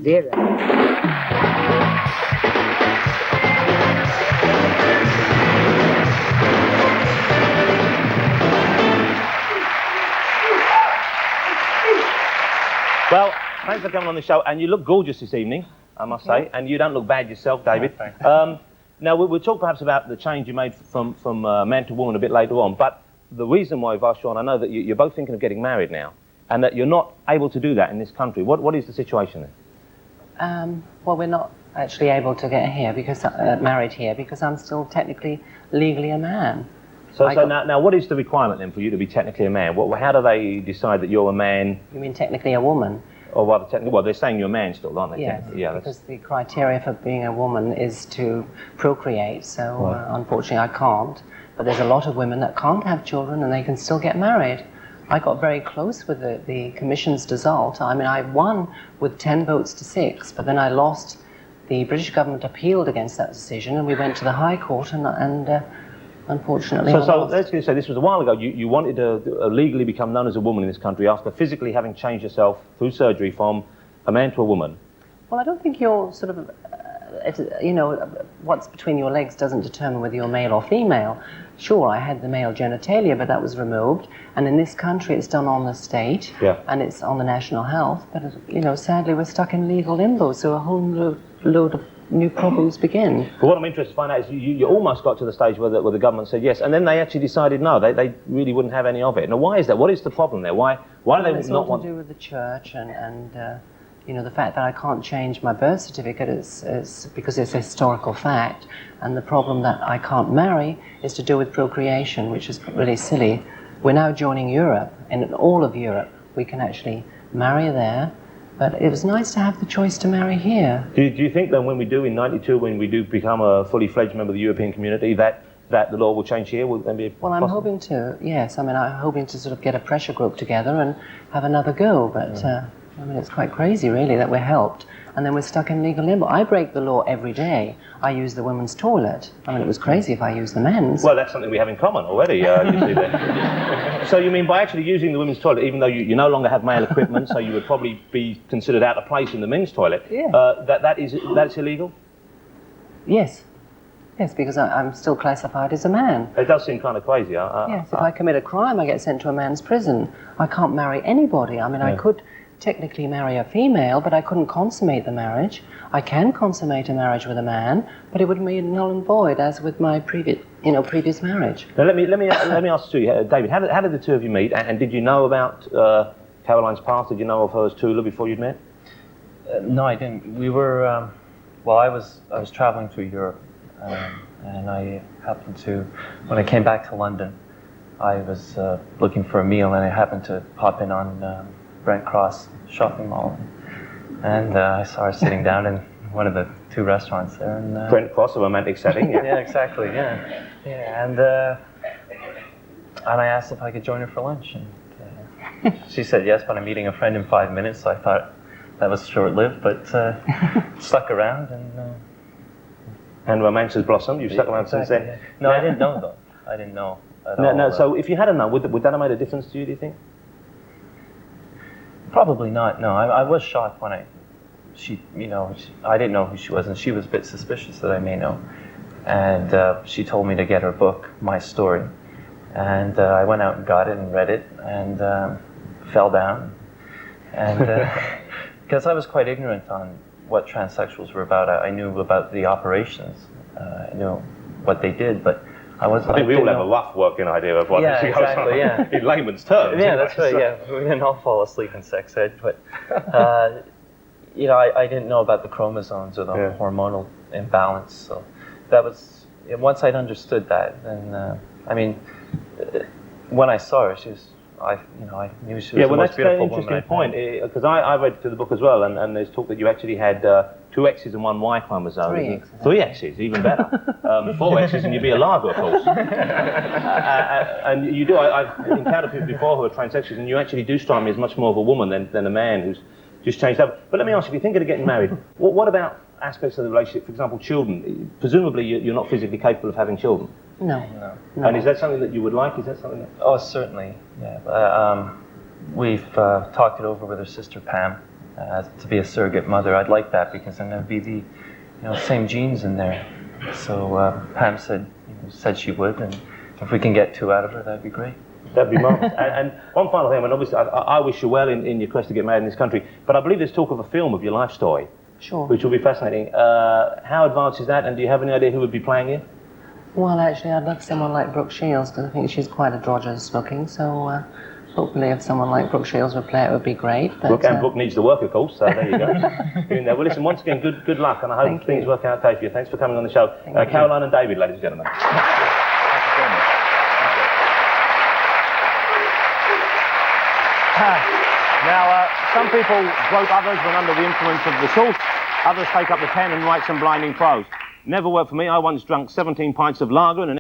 0. Well, thanks for coming on the show, and you look gorgeous this evening, I must say, and you don't look bad yourself, David. Now, we'll talk perhaps about the change you made from man to woman a bit later on, but the reason why I've asked you on, I know that you're both thinking of getting married now, and that you're not able to do that in this country. What is the situation then? Well, we're not actually able to get here because married here because I'm still technically legally a man. So now, what is the requirement then for you to be technically a man? How do they decide that you're a man? You mean technically a woman? Or rather, technically, well, they're saying you're a man still, aren't they? Yes, yeah, because the criteria for being a woman is to procreate, so unfortunately I can't. But there's a lot of women that can't have children and they can still get married. I got very close with the Commission's result. I mean, I won with 10 votes to 6, but then I lost. The British government appealed against that decision and we went to the High Court and unfortunately, so let's just say this was a while ago. You wanted to legally become known as a woman in this country after physically having changed yourself through surgery from a man to a woman. Well, I don't think you're sort of, you know, what's between your legs doesn't determine whether you're male or female. Sure, I had the male genitalia, but that was removed. And in this country, it's done on the state, and it's on the national health. But, you know, sadly, we're stuck in legal limbo, so a whole load of new problems begin. But what I'm interested to find out is you almost got to the stage where the government said yes, and then they actually decided no, they really wouldn't have any of it. Now, why is that? What is the problem there? Why do they not want... It's all to do with the church and you know, the fact that I can't change my birth certificate is because it's a historical fact, and the problem that I can't marry is to do with procreation, which is really silly. We're now joining Europe, and in all of Europe we can actually marry there. But it was nice to have the choice to marry here. Do you think that when we do in '92, when we do become a fully fledged member of the European community, that the law will change here? Will then be well, I'm hoping to, yes. I mean, I'm hoping to sort of get a pressure group together and have another go. But I mean, it's quite crazy, really, that we're helped. And then we're stuck in legal limbo. I break the law every day. I use the women's toilet. I mean, it was crazy if I used the men's. Well, that's something we have in common already, you see there. So you mean by actually using the women's toilet, even though you no longer have male equipment, so you would probably be considered out of place in the men's toilet, that's illegal? Yes. Yes, because I'm still classified as a man. It does seem kind of crazy. Yes, if I commit a crime, I get sent to a man's prison. I can't marry anybody. I mean, I could technically marry a female, but I couldn't consummate the marriage. I can consummate a marriage with a man, but it would be null and void, as with my previous marriage. Now let me ask you, David. How did the two of you meet? And did you know about Caroline's past? Did you know of her as TULA before you'd met? No, I didn't. We were. Well, I was traveling through Europe, and I happened to, when I came back to London, I was looking for a meal, and I happened to pop in on Brent Cross shopping mall, and I saw her sitting down in one of the two restaurants there. And, Brent Cross, a romantic setting. Yeah, exactly. Yeah, and I asked if I could join her for lunch, and she said yes. But I'm meeting a friend in 5 minutes, so I thought that was short-lived, but stuck around and romance has blossomed. You've stuck around since then. Yeah. No, I didn't know though. I didn't know at all. No. So if you hadn't known, would that have made a difference to you? Do you think? Probably not. No, I was shocked when I didn't know who she was, and she was a bit suspicious that I may know. And she told me to get her book, My Story, and I went out and got it and read it, and fell down, and because I was quite ignorant on what transsexuals were about. I knew about the operations, I knew what they did, but I think we all have a rough working idea of what this goes on. Yeah. In layman's terms. Yeah, that's right. Yeah, we didn't all fall asleep in sex ed, but you know, I didn't know about the chromosomes or the hormonal imbalance. So that was once I'd understood that, then I mean, when I saw her, I knew she was the most beautiful woman. Yeah, well, that's an interesting point, because I read through the book as well, and there's talk that you actually had 2 X's and 1 Y chromosome. 3 X's. 3 X's, even better. 4 X's and you'd be a lager, of course. And you do, I've encountered people before who are transsexuals, and you actually do strike me as much more of a woman than a man who's just changed up. But let me ask you, if you're thinking of getting married, what about aspects of the relationship, for example, children? Presumably you're not physically capable of having children. No. And is that something that you would like? Is that something that... Oh, certainly, yeah. We've talked it over with her sister Pam, to be a surrogate mother. I'd like that because I'm going to be the same genes in there. So Pam said she would, and if we can get 2 out of her, that'd be great. That'd be marvellous. And one final thing, I mean, obviously, I wish you well in your quest to get married in this country, but I believe there's talk of a film of your life story. Sure. Which will be fascinating. How advanced is that, and do you have any idea who would be playing you? Well, actually, I'd love someone like Brooke Shields, because I think she's quite androgynous looking, so hopefully if someone like Brooke Shields would play it, would be great. But, Brooke needs the work, of course, so there you go. Well, listen, once again, good luck, and I hope things work out okay for you. Thanks for coming on the show. Caroline and David, ladies and gentlemen. Thank you so much. Now, some people grope others when under the influence of the salt. Others take up the pen and write some blinding prose. Never worked for me. I once drank 17 pints of lager and an